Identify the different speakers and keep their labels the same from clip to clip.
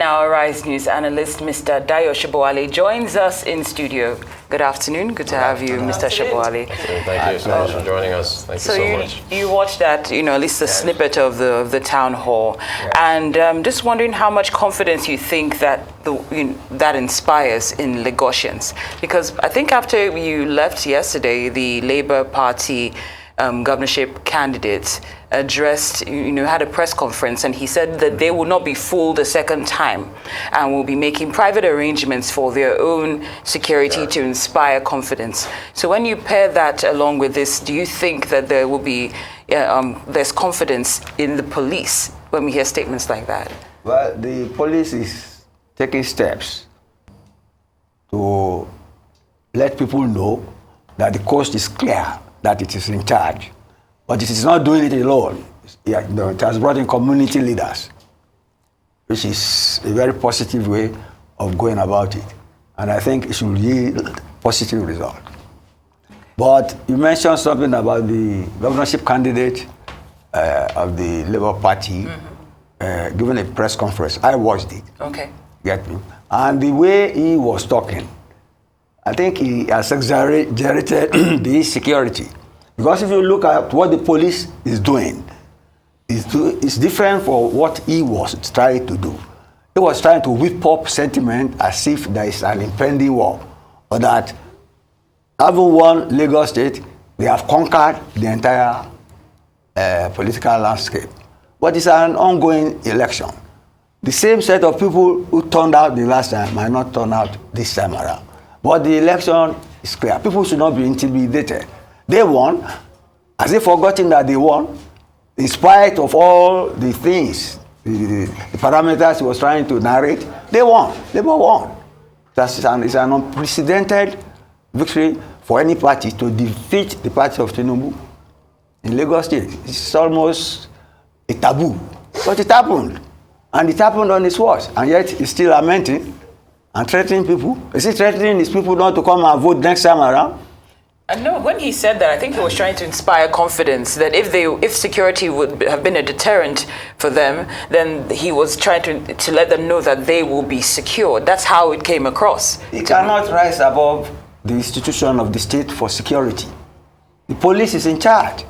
Speaker 1: our Rise News analyst, Mr. Dayo Sobowale, joins us in studio. Good afternoon. Good to have you, Mr. Sobowale.
Speaker 2: Thank you so much for joining us. Thank you so much.
Speaker 1: You watched that, at least a snippet of the town hall, and just wondering how much confidence you think that that inspires in Lagosians, because I think after you left yesterday, the Labour Party governorship candidates addressed, had a press conference, and he said that they will not be fooled a second time and will be making private arrangements for their own security to inspire confidence. So when you pair that along with this, do you think that there will be, there's confidence in the police when we hear statements like that?
Speaker 3: Well, the police is taking steps to let people know that the coast is clear, that it is in charge. But it is not doing it alone. It has brought in community leaders, which is a very positive way of going about it. And I think it should yield positive result. But you mentioned something about the governorship candidate of the Labour Party giving a press conference. I watched it.
Speaker 1: Okay.
Speaker 3: Get me? And the way he was talking, I think he has exaggerated the security. Because if you look at what the police is doing, it's different from what he was trying to do. He was trying to whip up sentiment as if there is an impending war, or that having won Lagos State, they have conquered the entire political landscape. But it's an ongoing election. The same set of people who turned out the last time might not turn out this time around. But the election is clear. People should not be intimidated. They won. Has he forgotten that they won? In spite of all the things, the parameters he was trying to narrate, they won. Labour won. It's an unprecedented victory for any party to defeat the party of Tinubu in Lagos State. It's almost a taboo. But it happened. And it happened on his watch. And yet he's still lamenting and threatening people. Is he threatening his people not to come and vote next time around?
Speaker 1: No, when he said that, I think he was trying to inspire confidence that if security would have been a deterrent for them, then he was trying to let them know that they will be secure. That's how it came across.
Speaker 3: He cannot rise above the institution of the state for security. The police is in charge.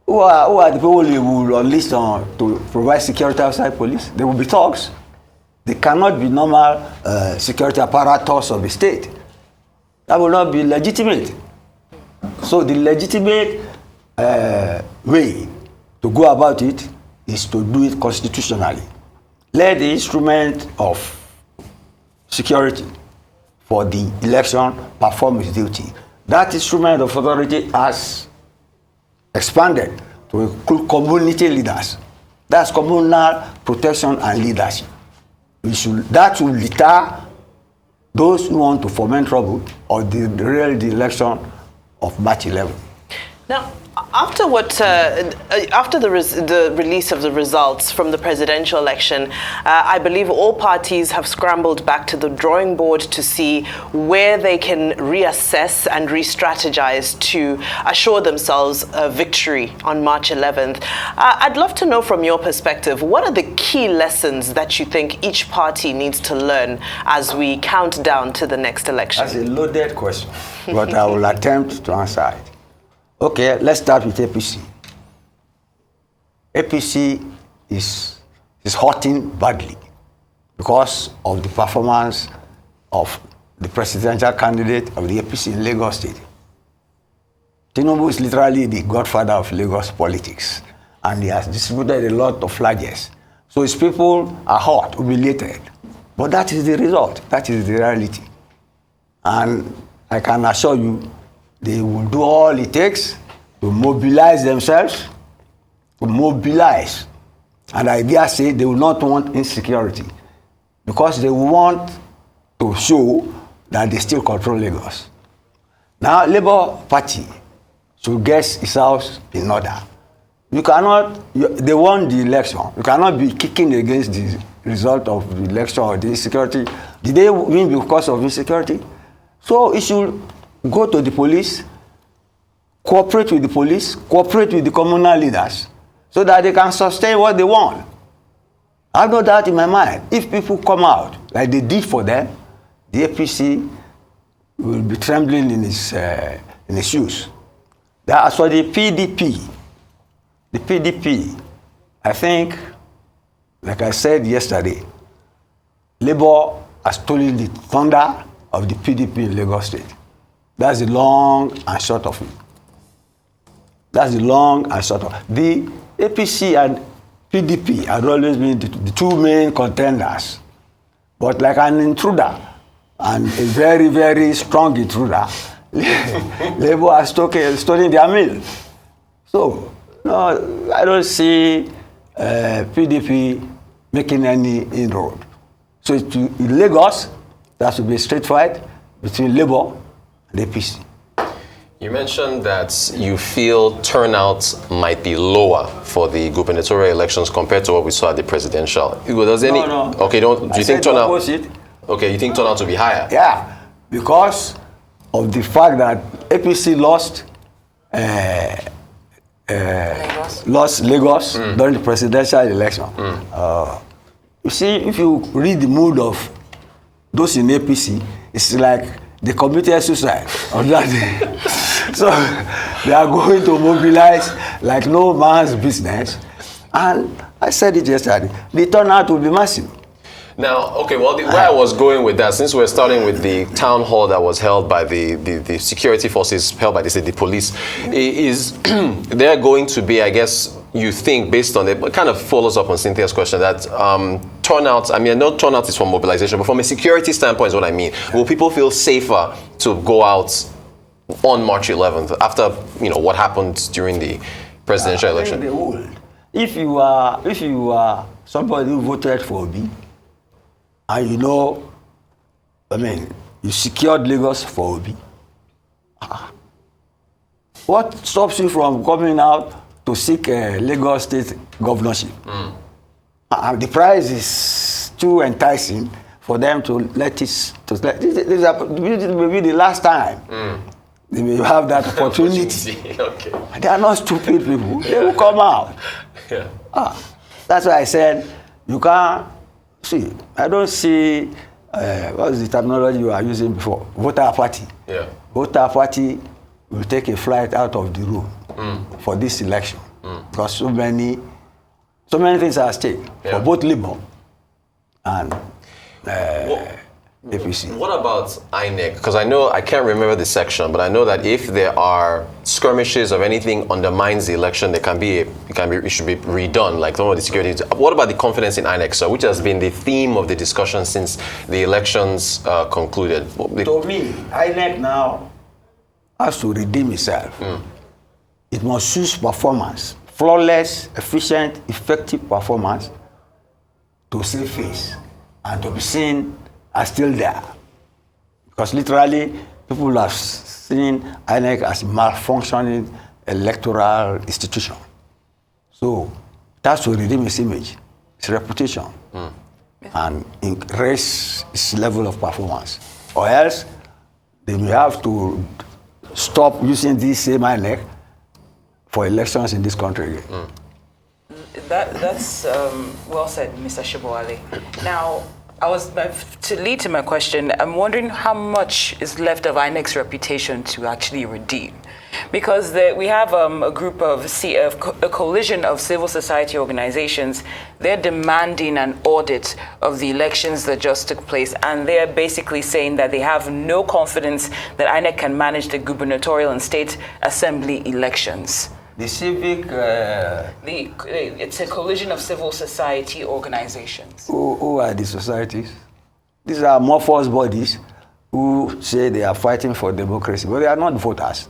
Speaker 3: Who are the people who will enlist to provide security outside police? They will be thugs. They cannot be normal security apparatus of the state. That will not be legitimate. So the legitimate way to go about it is to do it constitutionally. Let the instrument of security for the election perform its duty. That instrument of authority has expanded to include community leaders. That's communal protection and leadership. That will deter those who want to foment trouble or derail the election of March 11.
Speaker 4: Now, after the release of the results from the presidential election, I believe all parties have scrambled back to the drawing board to see where they can reassess and re-strategize to assure themselves a victory on March 11th. I'd love to know from your perspective, what are the key lessons that you think each party needs to learn as we count down to the next election?
Speaker 3: That's a loaded question, but I will attempt to answer it. Okay, let's start with APC. APC is hurting badly because of the performance of the presidential candidate of the APC in Lagos State. Tinubu is literally the godfather of Lagos politics, and he has distributed a lot of flags. So his people are hurt, humiliated. But that is the result. That is the reality. And I can assure you, they will do all it takes to mobilize themselves, to mobilize. And I dare say they will not want insecurity because they want to show that they still control Lagos. Now, Labour Party should get its house in order. They won the election. You cannot be kicking against the result of the election or the insecurity. Did they win because of insecurity? So it should go to the police, cooperate with the police, cooperate with the communal leaders, so that they can sustain what they want. I have no doubt in my mind, if people come out like they did for them, the APC will be trembling in his shoes. As for the PDP, I think, like I said yesterday, Labour has stolen the thunder of the PDP in Lagos State. That's the long and short of it. That's the long and short of it. The APC and PDP had always been the two main contenders. But like an intruder, and a very, very strong intruder, Labour has stolen their meal. So, no, I don't see PDP making any inroad. So in Lagos, there should be a straight fight between Labour and APC.
Speaker 2: You mentioned that you feel turnout might be lower for the gubernatorial elections compared to what we saw at the presidential. Does any?
Speaker 3: No.
Speaker 2: Okay, do you think turnout?
Speaker 3: Opposite.
Speaker 2: Okay, you think turnout will be higher?
Speaker 3: Yeah, because of the fact that APC lost Lagos during the presidential election. You see, if you read the mood of those in APC, it's like they committed suicide on that day. So they are going to mobilize like no man's business. And I said it yesterday, the turnout will be massive.
Speaker 2: Now, okay, well, where I was going with that, since we're starting with the town hall that was held by the security forces, held by the police, is there going to be, I guess, you think, based on it, kind of follows up on Cynthia's question, that turnout, I mean, I know turnout is from mobilization, but from a security standpoint is what I mean. Will people feel safer to go out on March 11th after, what happened during the presidential election?
Speaker 3: They will. If you are somebody who voted for Obi, and you secured Lagos for Obi, what stops you from coming out to seek Lagos State governorship? The price is too enticing for them to let this may be the last time they may have that opportunity.
Speaker 2: Okay.
Speaker 3: They are not stupid people. They will come out.
Speaker 2: Yeah.
Speaker 3: That's why I said you can't see. I don't see what is the terminology you are using before? Voter party.
Speaker 2: Yeah.
Speaker 3: Voter party will take a flight out of the room for this election because so many things are at stake for both Labour and APC.
Speaker 2: What about INEC? Because I can't remember the section, but I know that if there are skirmishes or anything undermines the election, it should be redone, like some of the security. What about the confidence in INEC, sir, which has been the theme of the discussion since the elections concluded?
Speaker 3: To me, INEC now has to redeem itself. It must choose performance, flawless, efficient, effective performance to save face and to be seen are still there. Because literally, people have seen INEC as a malfunctioning electoral institution. So that's to redeem its image, its reputation, and raise its level of performance. Or else, they may have to stop using this same INEC for elections in this country again.
Speaker 1: That's well said, Mr. Sobowale. Now, to lead to my question, I'm wondering how much is left of INEC's reputation to actually redeem. Because we have a group of, a coalition of civil society organizations. They're demanding an audit of the elections that just took place. And they're basically saying that they have no confidence that INEC can manage the gubernatorial and state assembly elections.
Speaker 3: The civic...
Speaker 1: it's a coalition of civil society organizations.
Speaker 3: Who are the societies? These are amorphous bodies who say they are fighting for democracy, but they are not voters.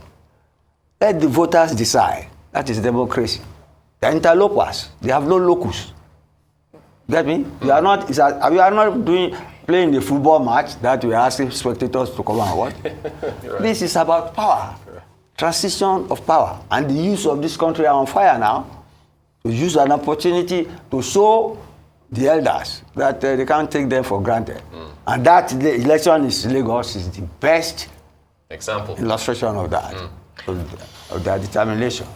Speaker 3: Let the voters decide. That is democracy. They are interlopers. They have no locus. Get me? We are not playing the football match that we are asking spectators to come and watch. Right. This is about power. Transition of power, and the youth of this country are on fire now to use an opportunity to show the elders that they can't take them for granted. And that the election in Lagos is the best
Speaker 2: example,
Speaker 3: illustration of that, of their determination.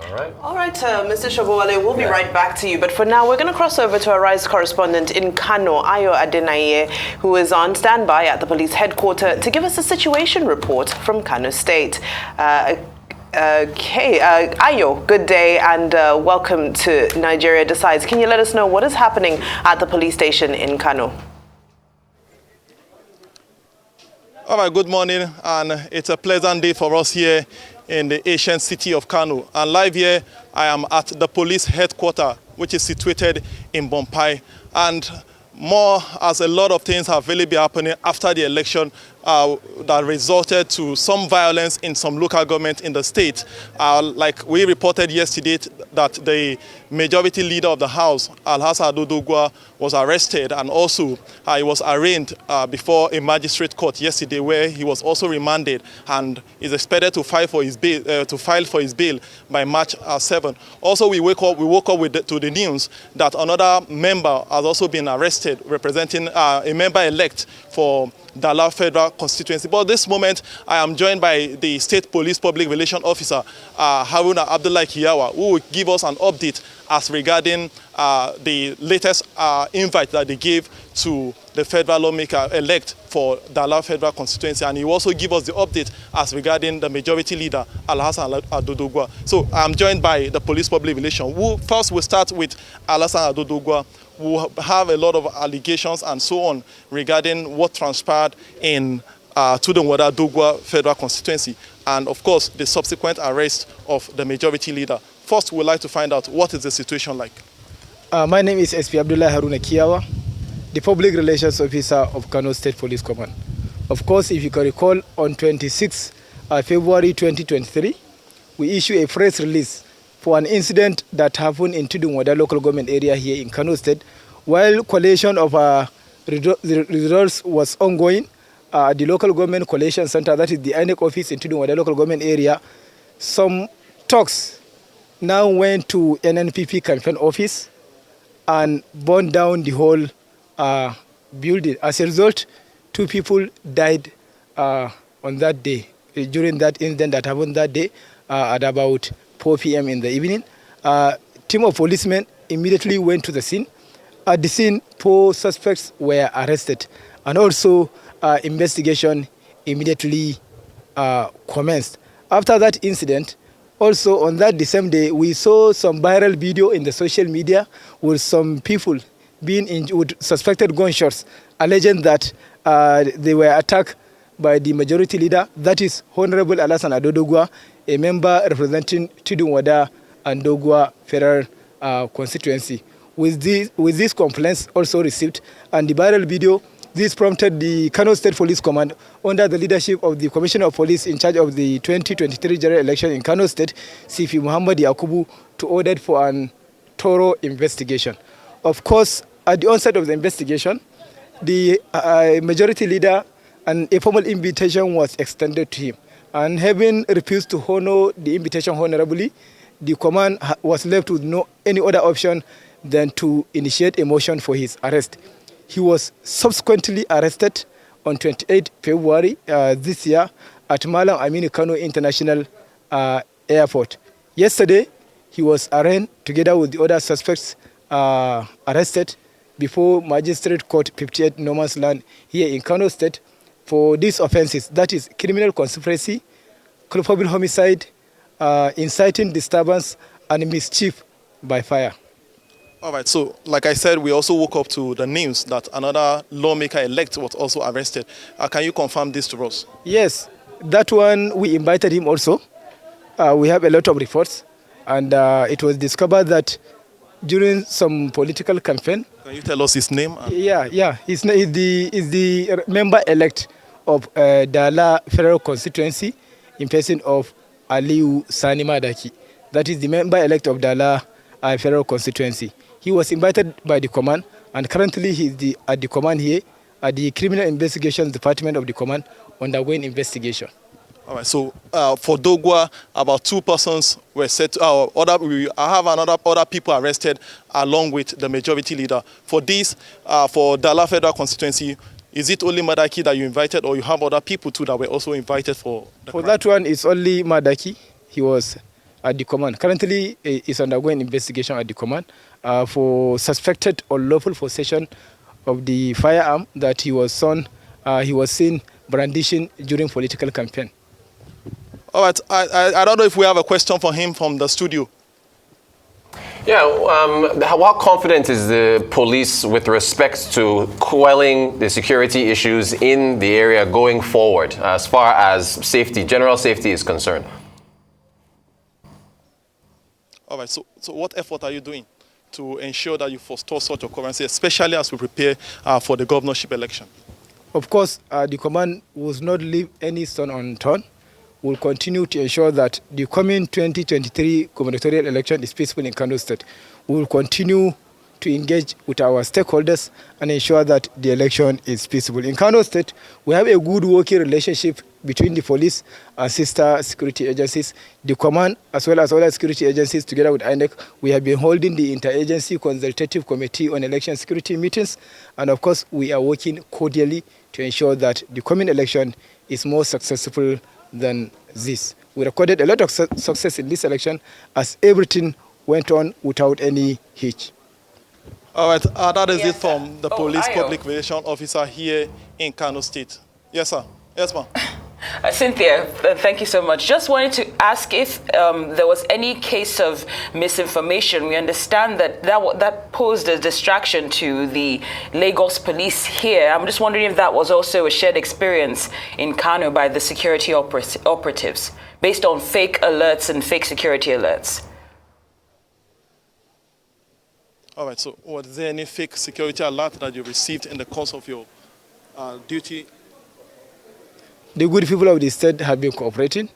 Speaker 2: All right.
Speaker 4: All right, Mr. Sobowale, we'll be right back to you. But for now, we're going to cross over to our RISE correspondent in Kano, Ayo Adenaye, who is on standby at the police headquarters to give us a situation report from Kano State. Ayo, good day and welcome to Nigeria Decides. Can you let us know what is happening at the police station in Kano?
Speaker 5: All right, good morning, and it's a pleasant day for us here in the ancient city of Kano. And live here, I am at the police headquarters, which is situated in Bompai. And more as a lot of things have really been happening after the election that resulted to some violence in some local government in the state. Like we reported yesterday that the majority leader of the House, Alhassan Adodogwa, was arrested, and also he was arraigned before a magistrate court yesterday, where he was also remanded and is expected to file for his bail, by March 7. Also, we woke up to the news that another member has also been arrested, representing a member-elect for Dala Federal Constituency. But at this moment, I am joined by the State Police Public Relations Officer, Haruna Abdullahi Kiyawa, who will give us an update as regarding the latest invite that they gave to the federal lawmaker-elect for Dala Federal Constituency. And he will also give us the update as regarding the majority leader, Alhassan Adodogwa. So I'm joined by the Police Public Relations. First, we'll start with Alhassan Adodogwa, who have a lot of allegations and so on regarding what transpired in Tudunwada Dogwa Federal Constituency, and of course the subsequent arrest of the majority leader. First, we'd like to find out what is the situation like.
Speaker 6: My name is SP Abdullah Haruna Kiyawa, the Public Relations Officer of Kano State Police Command. Of course, if you can recall, on 26 February 2023, we issued a press release for an incident that happened in Tudunwada local government area here in Kano State. While collation of results was ongoing, the local government collation center, that is the INEC office in Tudunwada local government area, some talks now went to NNPP campaign office and burned down the whole building. As a result, 2 people died on that day, during that incident that happened that day at about 4 p.m. in the evening. Team of policemen immediately went to the scene. At the scene, 4 suspects were arrested, and also investigation immediately commenced. After that incident, also on that the same day, we saw some viral video in the social media with some people being with suspected gunshots, alleging that they were attacked by the majority leader, that is Honorable Alhassan Adodogwa, a member representing Tudunwada and Dogwa Federal Constituency. With these complaints also received and the viral video, this prompted the Kano State Police Command, under the leadership of the Commissioner of Police in charge of the 2023 general election in Kano State, CP Muhammad Yakubu, to order for a thorough investigation. Of course, at the onset of the investigation, the majority leader and a formal invitation was extended to him. And having refused to honor the invitation honorably, the command was left with no any other option than to initiate a motion for his arrest. He was subsequently arrested on 28 February this year at Malam Aminu Kano International Airport. Yesterday, he was arraigned together with the other suspects arrested before Magistrate Court 58 No Man's Land here in Kano State for these offenses, that is criminal conspiracy, culpable homicide, inciting disturbance, and mischief by fire.
Speaker 5: All right, so like I said, we also woke up to the news that another lawmaker-elect was also arrested. Can you confirm this to us?
Speaker 6: Yes, that one, we invited him also. We have a lot of reports, and it was discovered that during some political campaign.
Speaker 5: Can you tell us his name?
Speaker 6: Yeah, he's the member-elect of Dala Federal Constituency in person of Aliu Sani Madaki. That is the member-elect of Dala Federal Constituency. He was invited by the command, and currently he's at the command here, at the Criminal Investigations Department of the command, undergoing investigation.
Speaker 5: All right, so for Dogwa, about 2 persons were set. I have other people arrested along with the majority leader. For this, for Dala Federal Constituency, is it only Madaki that you invited, or you have other people too that were also invited for the
Speaker 6: For that one, it's only Madaki. He was at the command. Currently, is undergoing investigation at the command for suspected unlawful possession of the firearm that he was seen brandishing during political campaign.
Speaker 5: All right, I don't know if we have a question for him from the studio.
Speaker 2: Yeah, how confident is the police with respect to quelling the security issues in the area going forward as far as safety, general safety is concerned?
Speaker 5: All right, so what effort are you doing to ensure that you forestall such occurrences, especially as we prepare for the governorship election?
Speaker 6: Of course, the command will not leave any stone unturned. We'll continue to ensure that the coming 2023 gubernatorial election is peaceful in Kano State. We will continue to engage with our stakeholders and ensure that the election is peaceful. In Kano State, we have a good working relationship between the police and sister security agencies, the command, as well as other security agencies together with INEC. We have been holding the Interagency Consultative Committee on Election Security meetings, and of course, we are working cordially to ensure that the coming election is more successful than this. We recorded a lot of success in this election as everything went on without any hitch.
Speaker 5: All right, that is
Speaker 1: Yes,
Speaker 5: it from the
Speaker 1: sir.
Speaker 5: police
Speaker 1: Dayo.
Speaker 5: public relations officer here in Kano State. Yes, sir. Yes, ma'am.
Speaker 1: Cynthia, thank you so much. Just wanted to ask if there was any case of misinformation. We understand that posed a distraction to the Lagos police here. I'm just wondering if that was also a shared experience in Kano by the security operatives, based on fake alerts and fake security alerts.
Speaker 5: All right, so was there any fake security alert that you received in the course of your duty?
Speaker 6: The good people of the state have been cooperating.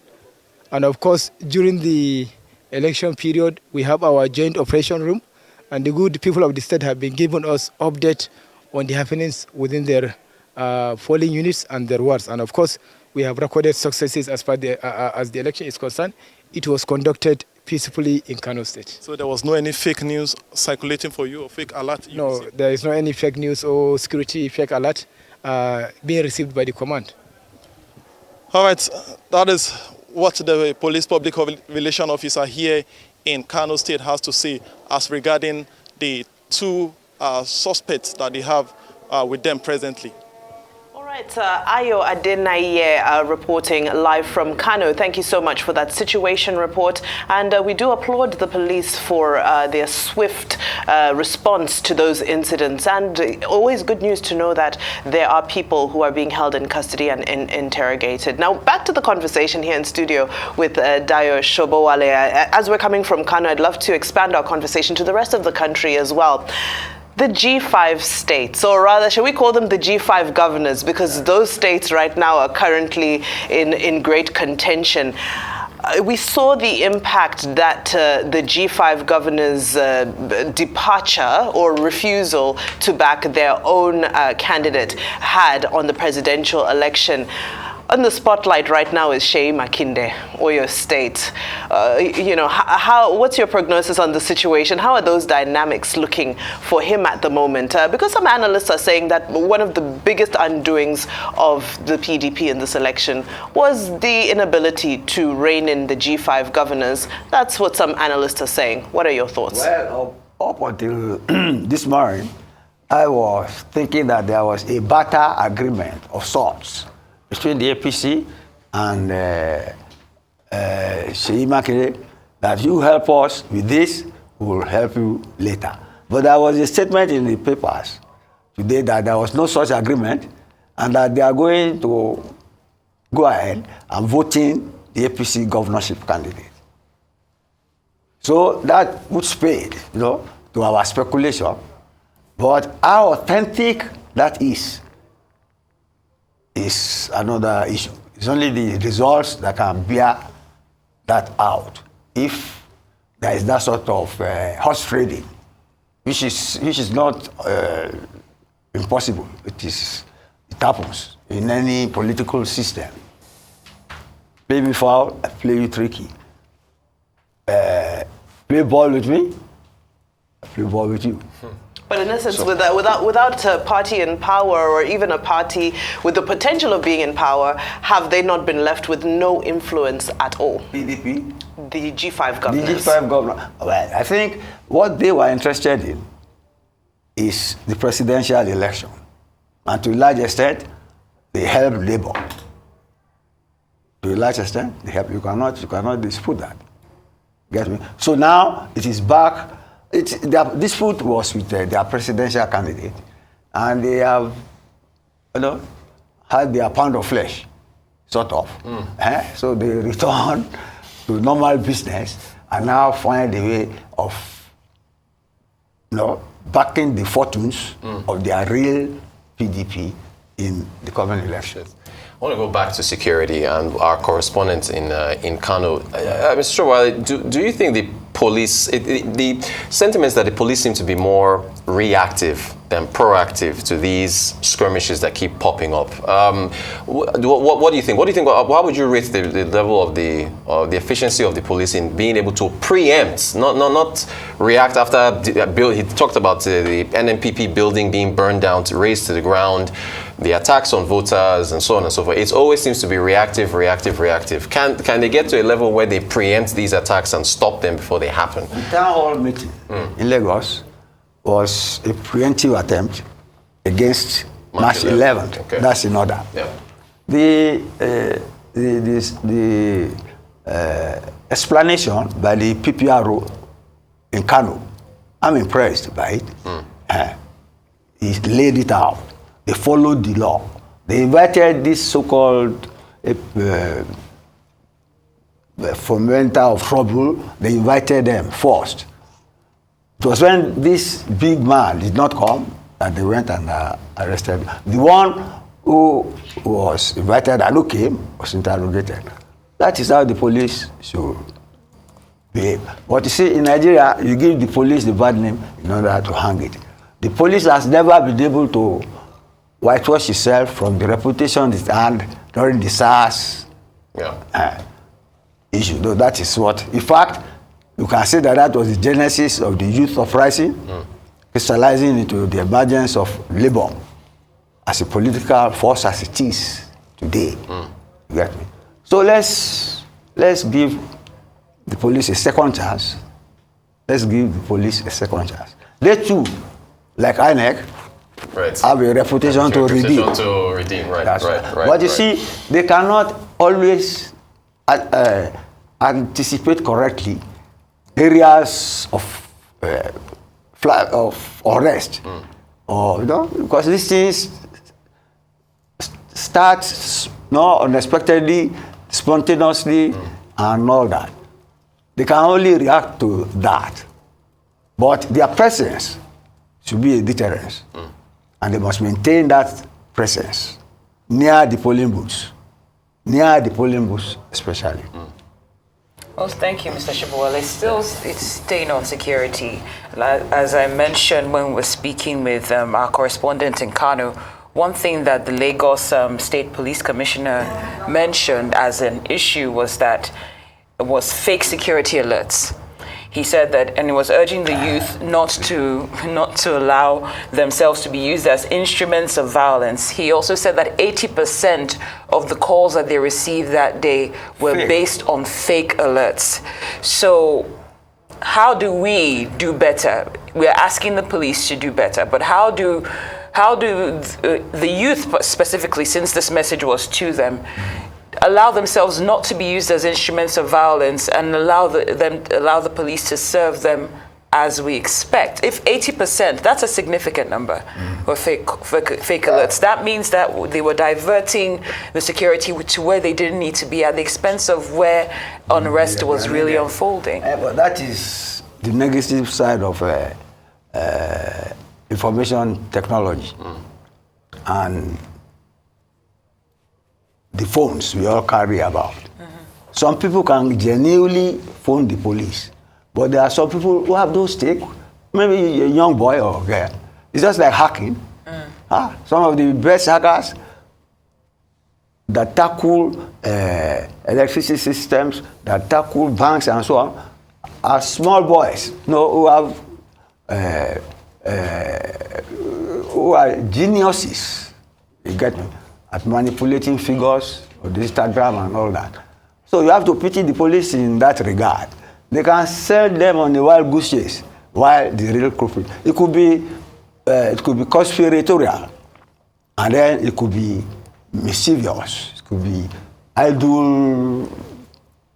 Speaker 6: And of course, during the election period, we have our joint operation room. And the good people of the state have been giving us updates on the happenings within their polling units and their wards. And of course, we have recorded successes as far as the election is concerned. It was conducted peacefully in Kano State.
Speaker 5: So there was no any fake news circulating for you or fake alert?
Speaker 6: No, there is no any fake news or security fake alert being received by the command.
Speaker 5: All right, that is what the police public relations officer here in Kano State has to say as regarding the two suspects that they have with them presently.
Speaker 4: All right, Ayo Adenaye reporting live from Kano. Thank you so much for that situation report. And we do applaud the police for their swift response to those incidents. And always good news to know that there are people who are being held in custody and interrogated. Now, back to the conversation here in studio with Dayo Sobowale. As we're coming from Kano, I'd love to expand our conversation to the rest of the country as well. The G5 states, or rather, shall we call them the G5 governors, because those states right now are currently in great contention. We saw the impact that the G5 governors' departure or refusal to back their own candidate had on the presidential election. On the spotlight right now is Sheyi Makinde, Oyo State. What's your prognosis on the situation? How are those dynamics looking for him at the moment? Because some analysts are saying that one of the biggest undoings of the PDP in this election was the inability to rein in the G5 governors. That's what some analysts are saying. What are your thoughts?
Speaker 3: Well, up until this morning, I was thinking that there was a barter agreement of sorts between the APC and Sheyi Makinde, that you help us with this, we will help you later. But there was a statement in the papers today that there was no such agreement and that they are going to go ahead and voting the APC governorship candidate. So that would spade, to our speculation. But how authentic that is another issue. It's only the results that can bear that out. If there is that sort of horse trading, which is not impossible. It happens in any political system. Play me foul, I play you tricky. Play ball with me, I play ball with you.
Speaker 4: But in essence, without a party in power, or even a party with the potential of being in power, have they not been left with no influence at all?
Speaker 3: PDP?
Speaker 4: The G5 governors.
Speaker 3: The G5 governor. Well, I think what they were interested in is the presidential election. And to a large extent, they help Labour. To a large extent, they help. You cannot dispute that. Get me? So now it is back. Their dispute was with their presidential candidate, and they have, had their pound of flesh, sort of. So they return to normal business and now find a way of, backing the fortunes of their real PDP in the coming elections.
Speaker 2: I want to go back to security and our correspondent in Kano. Mr. Sobowale, do you think the police, the sentiments that the police seem to be more reactive than proactive to these skirmishes that keep popping up? What do you think? What do you think? Why would you rate the level of the efficiency of the police in being able to preempt, not react after he talked about the NNPP building being burned down, razed to the ground, the attacks on voters and so on and so forth. It always seems to be reactive. Can they get to a level where they preempt these attacks and stop them before they happen?
Speaker 3: The town hall meeting in Lagos was a preemptive attempt against March 11th.
Speaker 2: Okay.
Speaker 3: That's in order.
Speaker 2: Yeah.
Speaker 3: The explanation by the PPRO in Kano, I'm impressed by it. He laid it out. They followed the law. They invited this so-called fomenter of trouble. They invited them first. It was when this big man did not come that they went and arrested him. The one who was invited and who came was interrogated. That is how the police should behave. But you see, in Nigeria, you give the police the bad name in order to hang it. The police has never been able to whitewash itself from the reputation it had during the SARS issue. Though that is what, in fact, you can say that was the genesis of the youth uprising, crystallizing into the emergence of Labour as a political force as it is today. You get me? So let's give the police a second chance. Let's give the police a second chance. They too, like INEC, have a reputation to redeem. Right. But you see, they cannot always anticipate correctly areas of unrest, or because these things start unexpectedly, spontaneously, and all that. They can only react to that, but their presence should be a deterrence. And they must maintain that presence near the polling booths especially.
Speaker 1: Well, thank you, Mr. Sobowale. It's staying on security. As I mentioned when we were speaking with our correspondent in Kano, one thing that the Lagos State Police Commissioner mentioned as an issue was fake security alerts. He said that, and he was urging the youth not to allow themselves to be used as instruments of violence. He also said that 80% of the calls that they received that day were based on fake alerts. So how do we do better? We're asking the police to do better, but how do the youth specifically, since this message was to them, allow themselves not to be used as instruments of violence and allow the police to serve them as we expect? If 80%, that's a significant number of fake alerts. That means that they were diverting the security to where they didn't need to be at the expense of where unrest was really unfolding.
Speaker 3: But that is the negative side of information technology and the phones we all carry about. Some people can genuinely phone the police, but there are some people who have those stakes. Maybe a young boy or girl. It's just like hacking. Some of the best hackers that tackle electricity systems, that tackle banks and so on, are small boys, who have who are geniuses, you get me, at manipulating figures or Instagram and all that. So you have to pity the police in that regard. They can sell them on a wild goose chase, while the real culprit. It could be conspiratorial, and then it could be mischievous. It could be idle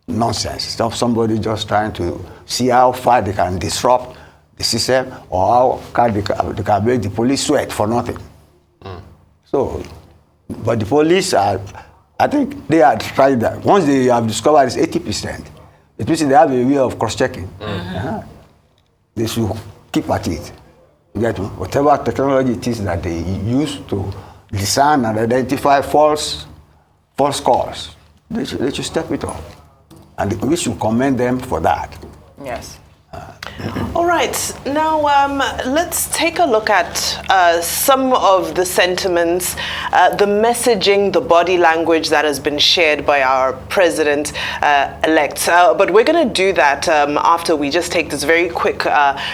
Speaker 3: nonsense. It's somebody just trying to see how far they can disrupt the system, or how they can make the police sweat for nothing. So, but the police are, I think they are trying that. Once they have discovered it's 80%, it means they have a way of cross-checking. They should keep at it. You get me? Whatever technology it is that they use to discern and identify false calls, they should step it up. And we should commend them for that.
Speaker 1: Yes.
Speaker 4: All right, now let's take a look at some of the sentiments, the messaging, the body language that has been shared by our president-elect. But we're going to do that after we just take this very quick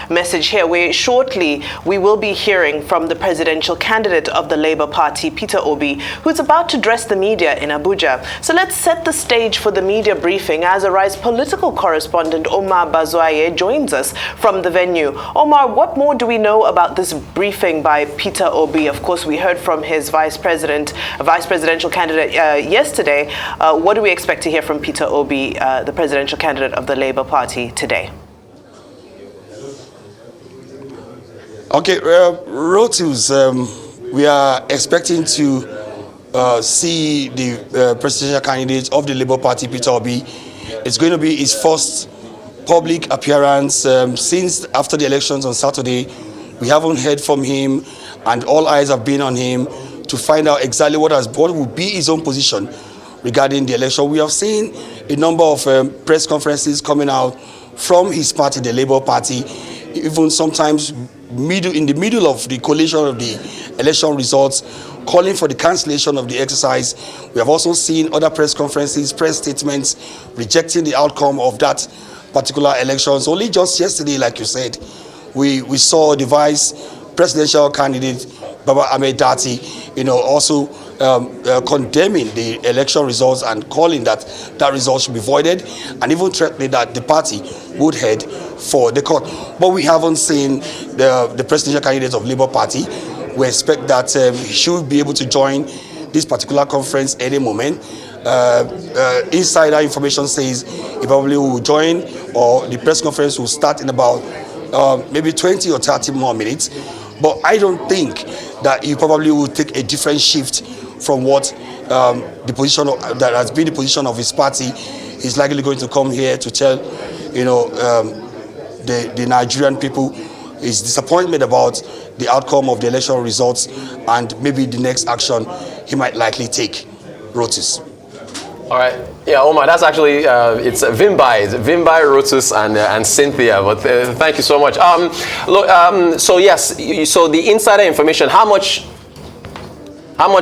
Speaker 4: message here, where shortly we will be hearing from the presidential candidate of the Labour Party, Peter Obi, who's about to address the media in Abuja. So let's set the stage for the media briefing as Arise political correspondent Omar Bazoaye joins us from the venue. Omar, what more do we know about this briefing by Peter Obi? Of course, we heard from his vice presidential candidate yesterday. What do we expect to hear from Peter Obi, the presidential candidate of the Labour Party, today?
Speaker 7: Okay, Rotus, we are expecting to see the presidential candidate of the Labour Party, Peter Obi. It's going to be his first public appearance since after the elections on Saturday. We haven't heard from him, and all eyes have been on him to find out exactly what will be his own position regarding the election. We have seen a number of press conferences coming out from his party, the Labour Party, even sometimes in the middle of the collation of the election results, calling for the cancellation of the exercise. We have also seen other press conferences, press statements rejecting the outcome of that particular elections. Only just yesterday, like you said, we saw the vice presidential candidate Baba Ahmed Dati, also condemning the election results and calling that result should be voided, and even threatening that the party would head for the court. But we haven't seen the presidential candidate of Labour Party. We expect that he should be able to join this particular conference any moment. Insider information says he probably will join, or the press conference will start in about maybe 20 or 30 more minutes. But I don't think that he probably will take a different shift from what the position that has been the position of his party. He's likely going to come here to tell, the Nigerian people his disappointment about the outcome of the election results and maybe the next action he might likely take. Rotus.
Speaker 2: All right. Yeah, Omar, that's actually, it's Vimbai, Rotus, and Cynthia. But thank you so much. So yes, so the insider information, how much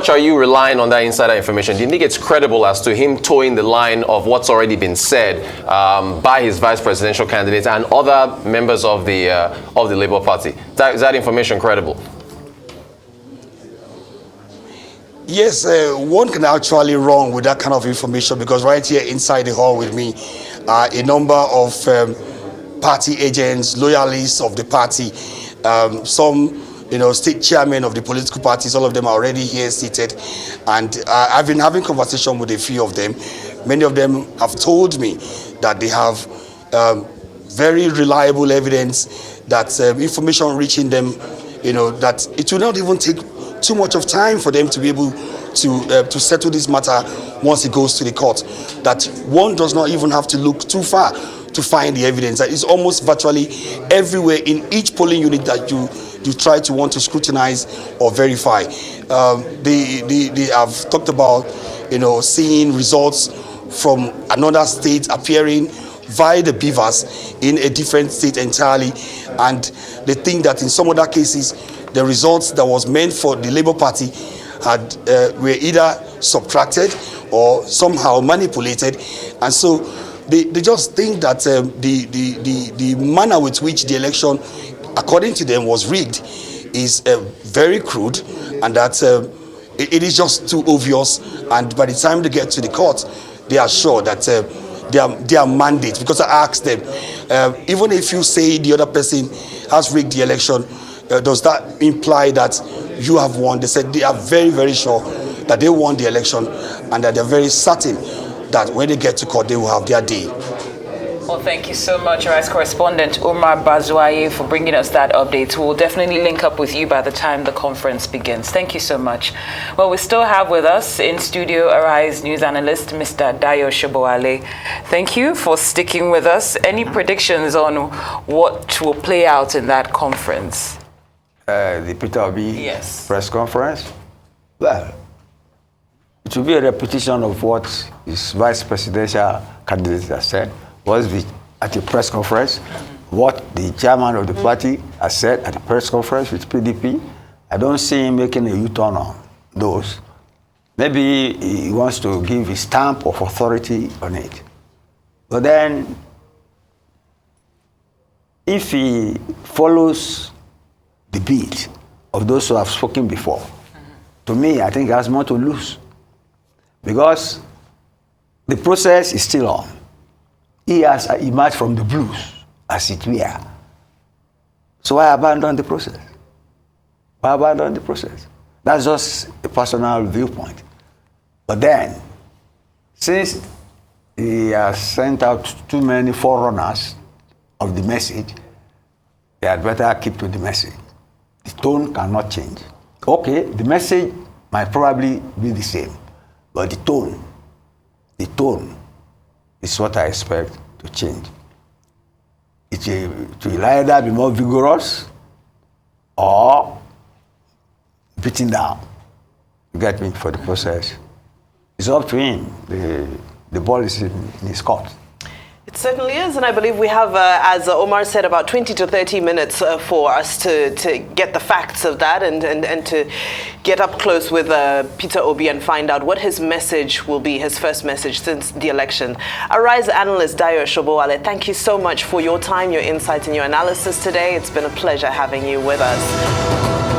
Speaker 2: are you relying on that insider information? Do you think it's credible as to him towing the line of what's already been said by his vice presidential candidate and other members of the Labour Party? Is that information credible?
Speaker 7: Yes, one can actually run with that kind of information, because right here inside the hall with me are a number of party agents, loyalists of the party, some state chairmen of the political parties. All of them are already here seated, and I've been having conversation with a few of them. Many of them have told me that they have very reliable evidence that information reaching them, that it will not even take too much of time for them to be able to settle this matter once it goes to the court. That one does not even have to look too far to find the evidence. That is almost virtually everywhere in each polling unit that you try to want to scrutinize or verify. They have talked about seeing results from another state appearing via the beavers in a different state entirely, and they think that in some other cases the results that was meant for the Labour Party were either subtracted or somehow manipulated, and so they just think that the manner with which the election according to them, was rigged is very crude, and that it is just too obvious. And by the time they get to the court, they are sure that their mandate, because I asked them, even if you say the other person has rigged the election, does that imply that you have won? They said they are very, very sure that they won the election, and that they're very certain that when they get to court, they will have their day.
Speaker 1: Well, thank you so much, Rice correspondent Umar Bazwaye, for bringing us that update. We'll definitely link up with you by the time the conference begins. Thank you so much. Well, we still have with us in studio Arise news analyst Mr. Dayo Sobowale. Thank you for sticking with us. Any predictions on what will play out in that conference?
Speaker 3: The Peter Obi press conference? Well, it will be a repetition of what his vice presidential candidate has said. At the press conference, what the chairman of the party has said at the press conference with PDP. I don't see him making a U-turn on those. Maybe he wants to give his stamp of authority on it. But then, if he follows the beat of those who have spoken before, to me, I think he has more to lose. Because the process is still on. He has emerged from the blues, as it were. So why abandon the process? Why abandon the process? That's just a personal viewpoint. But then, since he has sent out too many forerunners of the message, they had better keep to the message. The tone cannot change. Okay, the message might probably be the same, but the tone is what I expect to change. It will either be more vigorous or beaten down. You get me, for the process. It's up to him. The ball is in his court.
Speaker 4: It certainly is, and I believe we have, as Omar said, about 20 to 30 minutes for us to get the facts of that and to get up close with Peter Obi and find out what his message will be, his first message since the election. Arise analyst Dayo Sobowale, thank you so much for your time, your insight and your analysis today. It's been a pleasure having you with us.